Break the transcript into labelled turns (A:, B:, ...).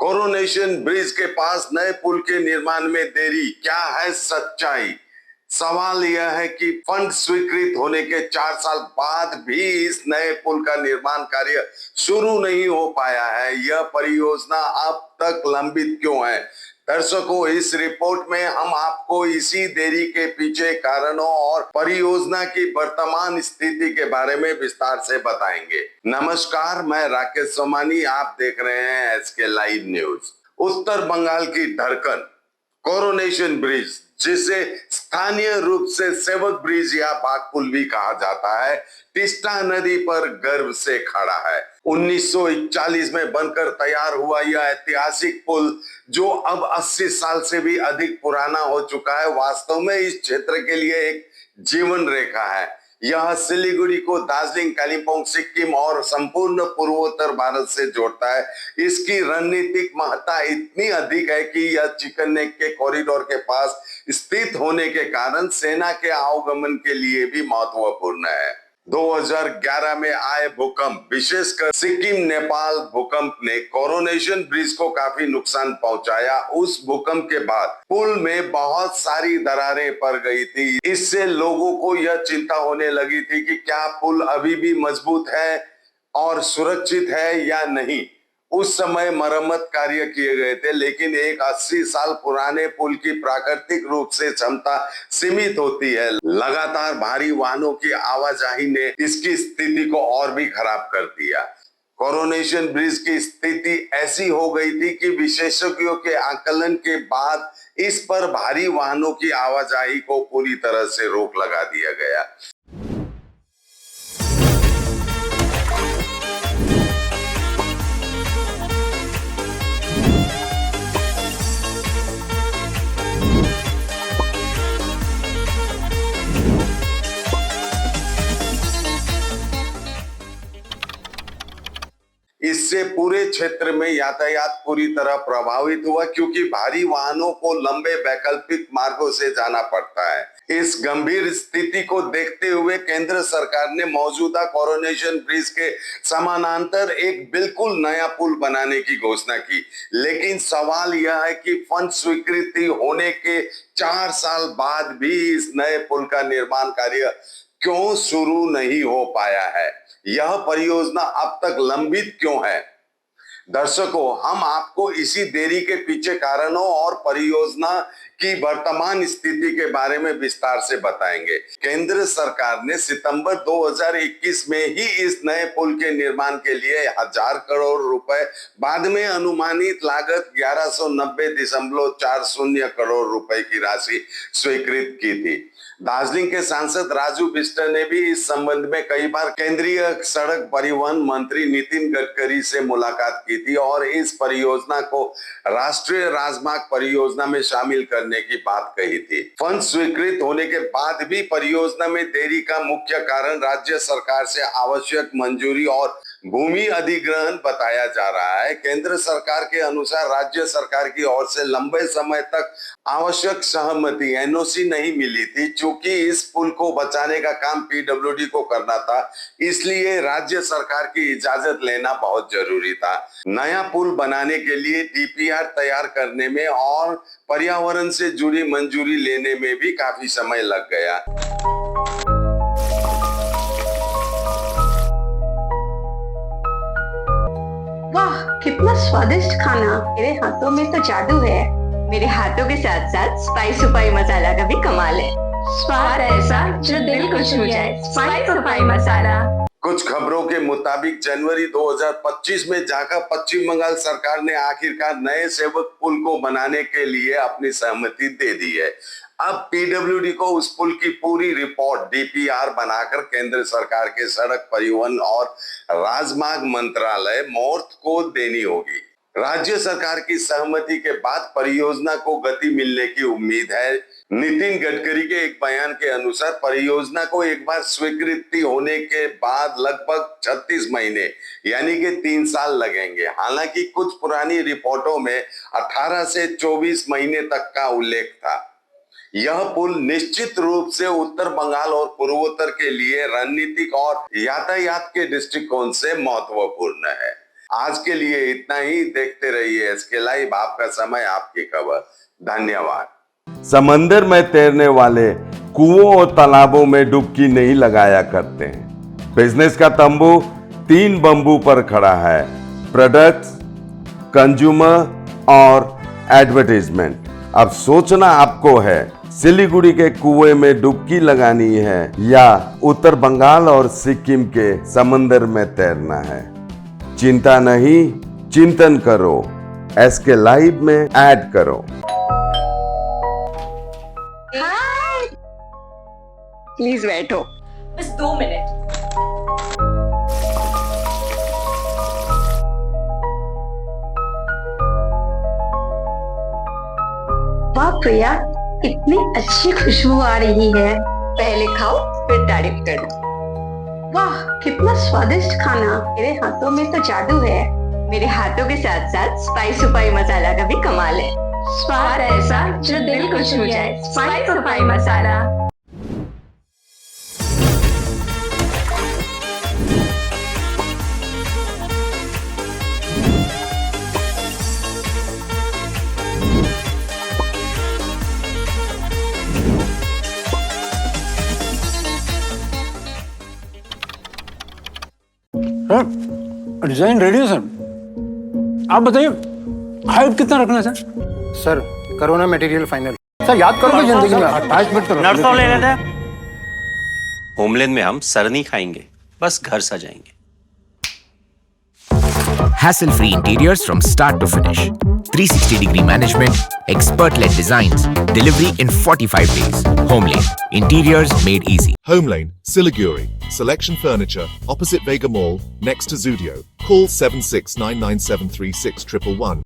A: Coronation bridge के पास नए पुल के निर्माण में देरी, क्या है सच्चाई? सवाल यह है कि फंड स्वीकृत होने के 4 साल बाद भी इस नए पुल का निर्माण कार्य शुरू नहीं हो पाया है। यह परियोजना अब तक लंबित क्यों है? दर्शकों, इस रिपोर्ट में हम आपको इसी देरी के पीछे कारणों और परियोजना की वर्तमान स्थिति के बारे में विस्तार से बताएंगे। नमस्कार, मैं राकेश सोमानी, आप देख रहे हैं एसके लाइव न्यूज। उत्तर बंगाल की धड़कन कोरोनेशन ब्रिज, जिसे स्थानीय रूप से सेवक ब्रिज या बागपुल भी कहा जाता है, तीस्ता नदी पर गर्व से खड़ा है। 1941 में बनकर तैयार हुआ यह ऐतिहासिक पुल, जो अब 80 साल से भी अधिक पुराना हो चुका है, वास्तव में इस क्षेत्र के लिए एक जीवन रेखा है। यह सिलीगुड़ी को दार्जिलिंग, कालिम्पोंग, सिक्किम और संपूर्ण पूर्वोत्तर भारत से जोड़ता है। इसकी रणनीतिक महत्ता इतनी अधिक है कि यह चिकन नेक के कॉरिडोर के पास स्थित होने के कारण सेना के आवागमन के लिए भी महत्वपूर्ण है। 2011 में आए भूकंप, विशेषकर सिक्किम नेपाल भूकंप ने कोरोनेशन ब्रिज को काफी नुकसान पहुंचाया। उस भूकंप के बाद पुल में बहुत सारी दरारें पड़ गई थी। इससे लोगों को यह चिंता होने लगी थी कि क्या पुल अभी भी मजबूत है और सुरक्षित है या नहीं। उस समय मरम्मत कार्य किए गए थे, लेकिन एक 80 साल पुराने पुल की प्राकृतिक रूप से क्षमता सीमित होती है। लगातार भारी वाहनों की आवाजाही ने इसकी स्थिति को और भी खराब कर दिया। कोरोनेशन ब्रिज की स्थिति ऐसी हो गई थी कि विशेषज्ञों के आकलन के बाद इस पर भारी वाहनों की आवाजाही को पूरी तरह से रोक लगा दिया गया। इससे पूरे क्षेत्र में यातायात पूरी तरह प्रभावित हुआ, क्योंकि भारी वाहनों को लंबे वैकल्पिक मार्गों से जाना पड़ता है। इस गंभीर स्थिति को देखते हुए केंद्र सरकार ने मौजूदा कोरोनेशन ब्रिज के समानांतर एक बिल्कुल नया पुल बनाने की घोषणा की। लेकिन सवाल यह है कि फंड स्वीकृति होने के 4 साल बाद भी इस नए पुल का निर्माण कार्य क्यों शुरू नहीं हो पाया है? यह परियोजना अब तक लंबित क्यों है? दर्शकों, हम आपको इसी देरी के पीछे कारणों और परियोजना की वर्तमान स्थिति के बारे में विस्तार से बताएंगे। केंद्र सरकार ने सितंबर 2021 में ही इस नए पुल के निर्माण के लिए 1000 करोड़ रुपए, बाद में अनुमानित लागत 1190.40 करोड़ रुपए की राशि स्वीकृत की थी। दार्जिलिंग के सांसद राजू बिष्ट ने भी इस संबंध में कई बार केंद्रीय सड़क परिवहन मंत्री नितिन गडकरी से मुलाकात की थी और इस परियोजना को राष्ट्रीय राजमार्ग परियोजना में शामिल करने की बात कही थी। फंड स्वीकृत होने के बाद भी परियोजना में देरी का मुख्य कारण राज्य सरकार से आवश्यक मंजूरी और भूमि अधिग्रहण बताया जा रहा है। केंद्र सरकार के अनुसार राज्य सरकार की ओर से लंबे समय तक आवश्यक सहमति एनओसी नहीं मिली थी। चूंकि इस पुल को बचाने का काम पीडब्ल्यूडी को करना था, इसलिए राज्य सरकार की इजाजत लेना बहुत जरूरी था। नया पुल बनाने के लिए डीपीआर तैयार करने में और पर्यावरण से जुड़ी मंजूरी लेने में भी काफी समय लग गया।
B: वाह, कितना स्वादिष्ट खाना! मेरे हाथों में तो जादू है।
C: मेरे हाथों के साथ साथ स्पाइस सुपारी मसाला का भी कमाल है। स्वाद ऐसा जो दिल को छू जाए। स्पाइस सुपारी मसाला।
A: कुछ खबरों के मुताबिक जनवरी 2025 में जाकर पश्चिम बंगाल सरकार ने आखिरकार नए सेवक पुल को बनाने के लिए अपनी सहमति दे दी है। अब पीडब्ल्यूडी को उस पुल की पूरी रिपोर्ट डीपीआर बनाकर केंद्र सरकार के सड़क परिवहन और राजमार्ग मंत्रालय मोर्थ को देनी होगी। राज्य सरकार की सहमति के बाद परियोजना को गति मिलने की उम्मीद है। नितिन गडकरी के एक बयान के अनुसार परियोजना को एक बार स्वीकृति होने के बाद लगभग 36 महीने यानी कि 3 साल लगेंगे। हालांकि कुछ पुरानी रिपोर्टों में 18 से 24 महीने तक का उल्लेख था। यह पुल निश्चित रूप से उत्तर बंगाल और पूर्वोत्तर के लिए रणनीतिक और यातायात के दृष्टिकोण से महत्वपूर्ण है। आज के लिए इतना ही। देखते रहिए SK लाइव, आपका समय आपकी खबर। धन्यवाद। समंदर में तैरने वाले कुओं और तालाबों में डुबकी नहीं लगाया करते हैं। बिजनेस का तंबू 3 बंबू पर खड़ा है: प्रोडक्ट्स, कंज्यूमर और एडवर्टाइजमेंट। अब सोचना आपको है, सिलीगुड़ी के कुएं में डुबकी लगानी है या उत्तर बंगाल और सिक्किम के समंदर में तैरना है। चिंता नहीं, चिंतन करो। SK लाइव में ऐड करो।
C: प्लीज बैठो।
D: बस 2 मिनट।
B: वाह प्रिया, इतनी अच्छी खुशबू आ रही है।
C: पहले खाओ फिर तारीफ करना।
B: वाह कितना स्वादिष्ट खाना। तेरे हाथों में तो जादू है।
C: मेरे हाथों के साथ साथ स्पाइस सुपारी मसाला का भी कमाल है। स्वाद ऐसा जो दिल को छू जाए। स्पाइस सुपारी मसाला।
E: सर डिजाइन रेडी है सर। आप बताइए हाइट कितना रखना है sir?
F: Sir corona material final. Sir याद करो जिंदगी में अटैचमेंट तो
E: नर्सों ले लेते हैं।
G: होमलैंड में हम सर नहीं खाएंगे, बस घर सजाएंगे।
H: Hassle-free interiors from start to finish. 360-degree management, expert-led designs, delivery in 45 days. Homelane, interiors made easy.
I: Homelane, Siliguri. Selection Furniture, opposite Vega Mall, next to Zudio. Call 7699736111.